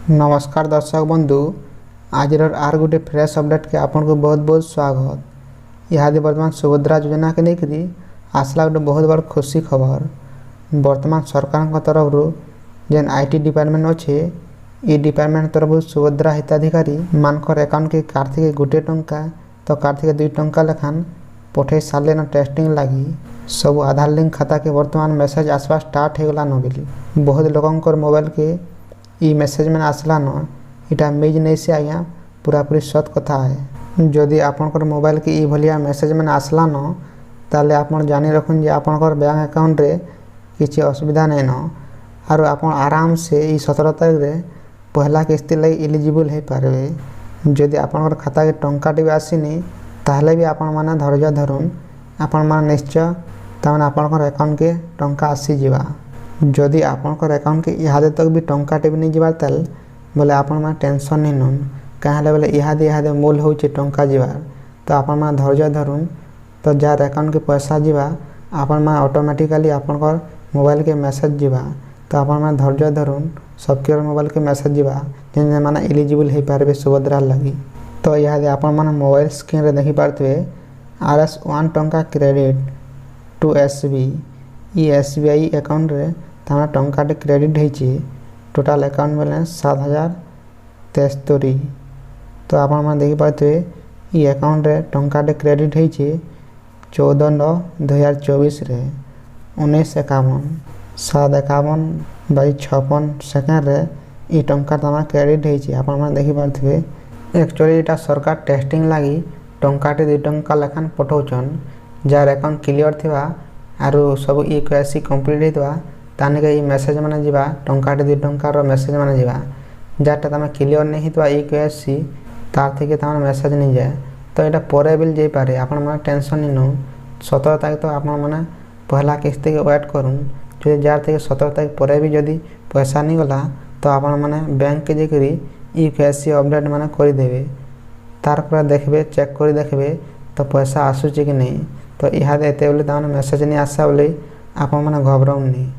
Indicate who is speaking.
Speaker 1: नमस्कार दर्शक बंधु आज आर गोटे फ्रेश अपडेट के आपन को बहुत बहुत स्वागत। यहाँ बर्तमान सुभद्रा योजना के लेकर आसला गोटे बहुत बड़ खुशी खबर। बर्तमान सरकार तरफ जेन आईटी डिपार्टमेंट अच्छे ये डिपार्टमेंट तरफ सुभद्रा हिताधिकारी मानकर अकाउंट के कार्तिक गोटे टंका तो कार्तिक 2 टंका लेखान पठे सारे न टेस्टिंग लगी सब आधार लिंक खाता के बर्तमान मेसेज आसवा स्टार्ट हो गला न बोली बहुत लोगों मोबाइल के ई मेसेज में आसला न इटा मिज नहीं से आज्ञा पूरापूरी सत कथा है। जदि आपनकर मोबाइल के ई भलिया मेसेज में आसला न ताले आपन जानी रखुन जे आपनकर बैंक अकाउंट रे किसी असुविधा नहीं न आरो आपन आराम से ई 17 तारीख रे पहला किस्ती लगी एलिजिबल हो पारे। जदि आपनकर खाता के टंका टी आसीनी ताहले भी आपन माने धैर्य धरुन आपन माने निश्चय तमन आपनकर अकाउंट के टंका आसी जीवा। जदि आपनकर अकाउंट के इहादे तक भी टंका टे भी नहीं जीवार ताल बोले आपन माने टेंशन नहीं नन कहे बोले इहादे मूल होचे टंका जीवार तो आपन माने धैर्य धरुन तो जार अकाउंट के पैसा जीवा आपन माने ऑटोमेटिकली आपनकर मोबाइल के मैसेज जीवा तो आपन माने धैर्य धरुन सबके मोबाइल के मैसेज जीवा जेन माने एलिजिबल हो पारे सुभद्रा लगी। तो इहादे आपन माने मोबाइल स्क्रीन रे देखि पारतवे RS 1 टंका क्रेडिट टू SB ई SBI अकाउंट रे तमारा टंका टे क्रेडिट होइछि टोटल अकाउंट बैलेंस 7073। तो आपन माने देखि पारतवे ई अकाउंट रे टंका टे क्रेडिट होइछि 14/9/2024 रे 1951 751/56 सेकेंड रे ई टंका तमारा क्रेडिट होइछि। आपन माने देखि पारतवे एक्चुअली एटा सरकार टेस्टिंग लगी टंका टे 2 टंका लेखान पठाउछन जार अकाउंट क्लियर थिबा आरो सब ई KYC कंप्लीट हेतबा ताने के ई मेसेज माने जीवा टंका टे 2 टंका रो मेसेज माने जीवा जाटा तमे क्लियर नहीं हेतबा ई KYC तार थेके तमे मेसेज नहीं जाए तो एटा परे बिल जाई पारे। आपन माने टेंशन नहीं नो 17 तारीख तो आपन माने पहला किस्ती के वेट करूँ जो जार थेके 17 तारीख परे भी जदी पैसा नहीं गला तो आपन माने बैंक के जेकरी ई KYC अपडेट माने करि देबे तार पर देखबे चेक करि देखबे तो पैसा आसुची कि नहीं तो इहादे एते बोले ताने मेसेज नहीं आसा बोले आपन माने घबराउन नहीं।